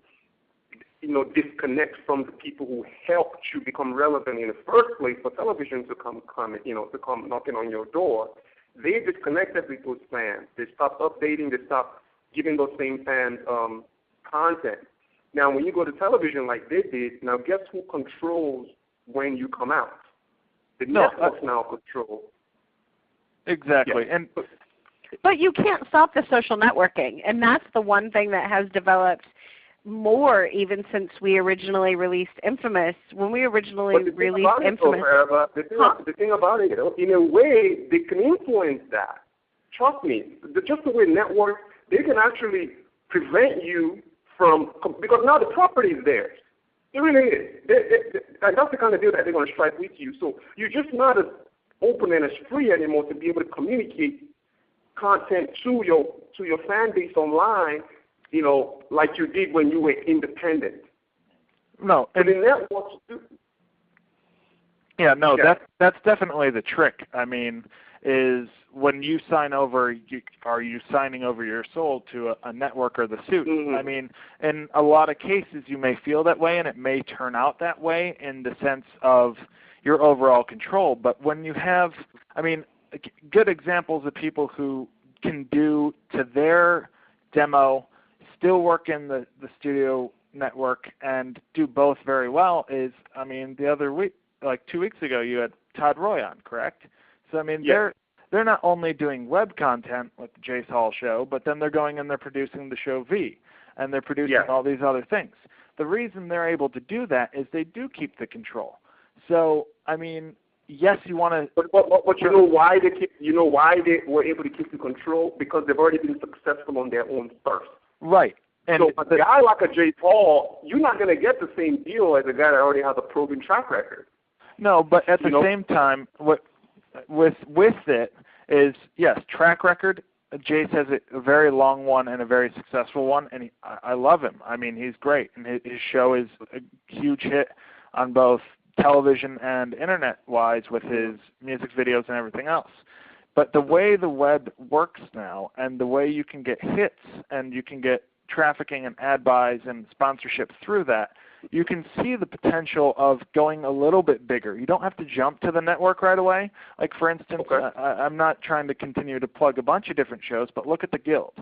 S1: disconnect from the people who helped you become relevant in the first place for television to come knocking on your door, they disconnected with those fans. They stopped updating. They stopped giving those same fans content. Now, when you go to television like they did, now guess who controls when you come out? The networks now control.
S3: Exactly.
S1: Yeah.
S2: But you can't stop the social networking, and that's the one thing that has developed more even since we originally released Infamous. When we originally released Infamous,
S1: the thing about it, in a way, they can influence that. Trust me, just the way networks, they can actually prevent you from, because now the property is theirs. It really is. And that's the kind of deal that they're going to strike with you. So you're just not as open and as free anymore to be able to communicate content to your fan base online, like you did when you were independent.
S3: No,
S1: and in networks,
S3: that's definitely the trick. I mean, is when you sign over, are you signing over your soul to a network or the suit? I mean, in a lot of cases, you may feel that way, and it may turn out that way in the sense of your overall control. But when you have, good examples of people who can do to their demo, still work in the studio network and do both very well is, the other week, like 2 weeks ago, you had Todd Roy on, correct? So, they're not only doing web content with the Jace Hall show, but then they're going and they're producing the show V, and they're producing all these other things. The reason they're able to do that is they do keep the control. So, yes, you want to.
S1: But you know why they were able to keep the control? Because they've already been successful on their own first.
S3: Right. And
S1: so a guy like a Jay Paul, you're not going to get the same deal as a guy that already has a proven track record.
S3: No, but at the same time, what with it is, yes, track record. Jace has a very long one and a very successful one, and I love him. He's great, and his show is a huge hit on both television and internet-wise with his music videos and everything else. But the way the web works now and the way you can get hits and you can get trafficking and ad buys and sponsorship through that, you can see the potential of going a little bit bigger. You don't have to jump to the network right away. Like, for instance, I'm not trying to continue to plug a bunch of different shows, but look at the Guild.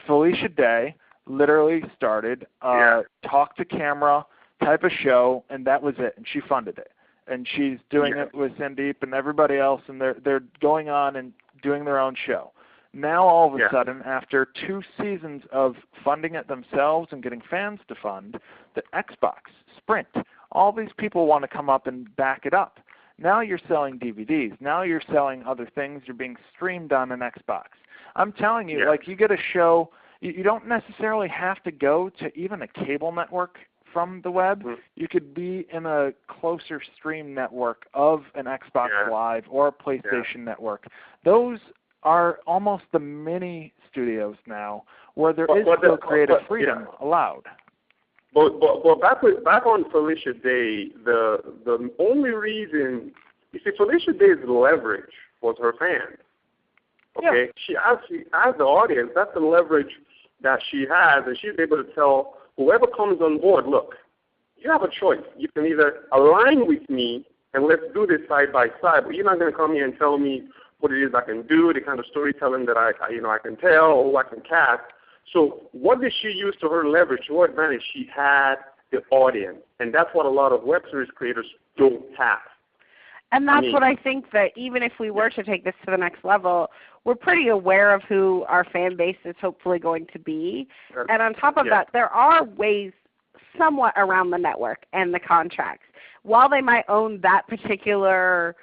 S3: Felicia Day literally started talk to camera type of show, and that was it, and she funded it. and she's doing it with Sandeep and everybody else, and they're going on and doing their own show. Now all of a sudden, after 2 seasons of funding it themselves and getting fans to fund, the Xbox, Sprint, all these people want to come up and back it up. Now you're selling DVDs. Now you're selling other things. You're being streamed on an Xbox. I'm telling you, like, you get a show, you don't necessarily have to go to even a cable network from the web. You could be in a closer stream network of an Xbox Live or a PlayStation network. Those are almost the mini studios now, where there is still creative freedom allowed.
S1: But back on Felicia Day, the only reason, you see, Felicia Day's leverage was her fans. Okay, she actually, as the audience, that's the leverage that she has, and she's able to tell whoever comes on board, look, you have a choice. You can either align with me and let's do this side by side, but you're not going to come here and tell me what it is I can do, the kind of storytelling that I can tell, or I can cast. So what did she use to her leverage? To what advantage? She had the audience, and that's what a lot of web series creators don't have.
S2: And that's what I think, that even if we were to take this to the next level, we're pretty aware of who our fan base is hopefully going to be. And on top of that, there are ways somewhat around the network and the contracts. While they might own that particular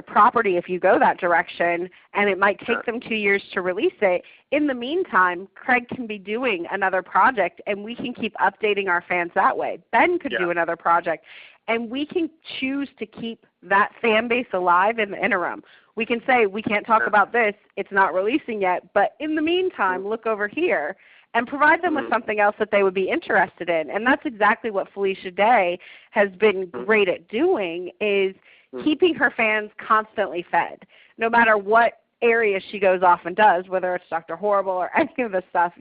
S2: property if you go that direction, and it might take them 2 years to release it, in the meantime, Craig can be doing another project, and we can keep updating our fans that way. Ben could do another project, and we can choose to keep that fan base alive in the interim. We can say, we can't talk about this, it's not releasing yet, but in the meantime, look over here, and provide them with something else that they would be interested in. And that's exactly what Felicia Day has been great at doing, is keeping her fans constantly fed. No matter what area she goes off and does, whether it's Dr. Horrible or any of the stuff,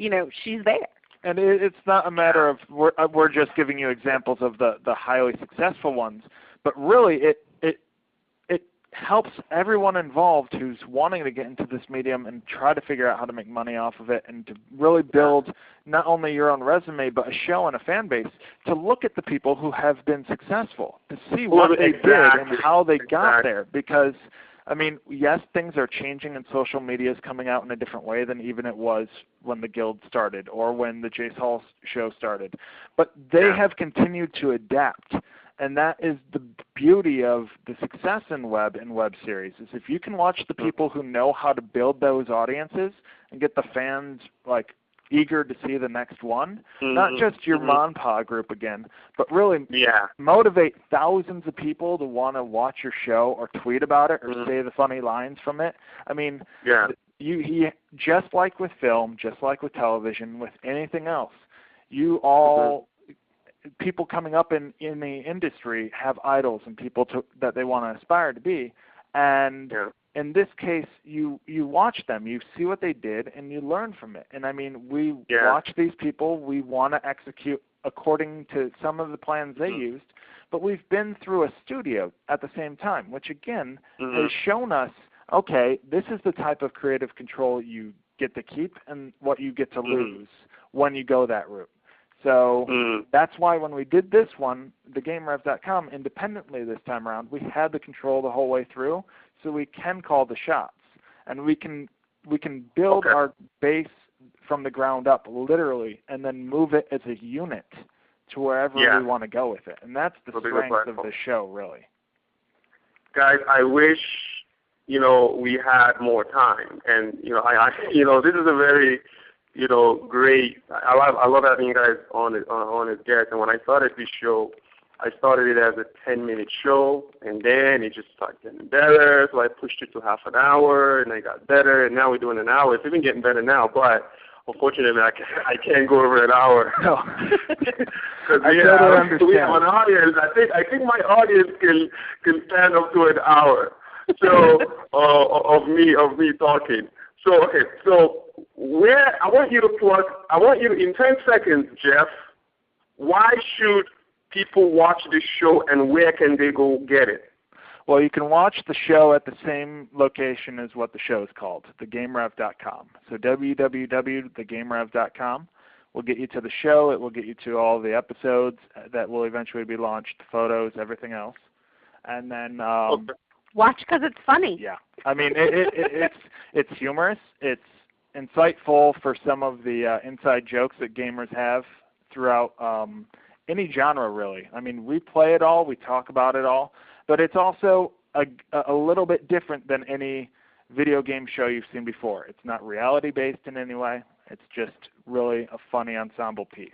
S2: she's there.
S3: And it's not a matter of we're just giving you examples of the highly successful ones, but really it helps everyone involved who's wanting to get into this medium and try to figure out how to make money off of it, and to really build not only your own resume but a show and a fan base, to look at the people who have been successful, to see what they did and how they got there. Because, yes, things are changing, and social media is coming out in a different way than even it was when the Guild started or when the Jace Hall show started. But they have continued to adapt. And that is the beauty of the success in web and web series, is if you can watch the people who know how to build those audiences and get the fans eager to see the next one, not just your mom and pa group again, but really motivate thousands of people to want to watch your show or tweet about it or say the funny lines from it. You just like with film, just like with television, with anything else, you all people coming up in the industry have idols and people that they want to aspire to be. And in this case, you watch them, you see what they did, and you learn from it. And we watch these people, we want to execute according to some of the plans they used, but we've been through a studio at the same time, which again has shown us, okay, this is the type of creative control you get to keep and what you get to lose when you go that route. So that's why when we did this one, thegamerev.com, independently this time around, we had the control the whole way through, so we can call the shots. And we can build our base from the ground up, literally, and then move it as a unit to wherever we want to go with it. And that's the strength of the show, really.
S1: Guys, I wish, we had more time. And, this is a very... great. I love having you guys on as guests. And when I started this show, I started it as a 10-minute show, and then it just started getting better. So I pushed it to half an hour, and it got better. And now we're doing an hour. It's even getting better now, but unfortunately, I can't go over an hour.
S3: No,
S1: because we have an audience. I think my audience can stand up to an hour. So of me talking. So I want you to in 10 seconds, Jeff, why should people watch this show and where can they go get it?
S3: Well, you can watch the show at the same location as what the show is called, thegamerev.com. So www.thegamerev.com will get you to the show. It will get you to all the episodes that will eventually be launched, the photos, everything else. And then
S2: watch because it's funny.
S3: Yeah, I mean it's humorous. It's insightful for some of the inside jokes that gamers have throughout any genre, really. I mean, we play it all, we talk about it all, but it's also a little bit different than any video game show you've seen before. It's not reality-based in any way. It's just really a funny ensemble piece.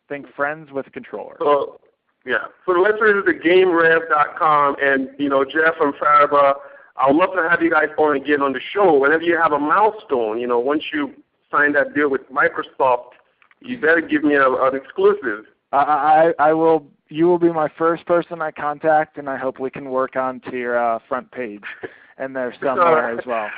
S3: Think Friends with controllers.
S1: So, yeah. So let's visit the GameRev.com, and Jeff and Faraba, I would love to have you guys on again on the show. Whenever you have a milestone, once you sign that deal with Microsoft, you better give me an exclusive.
S3: I will. You will be my first person I contact, and I hope we can work on to your front page and there somewhere as well.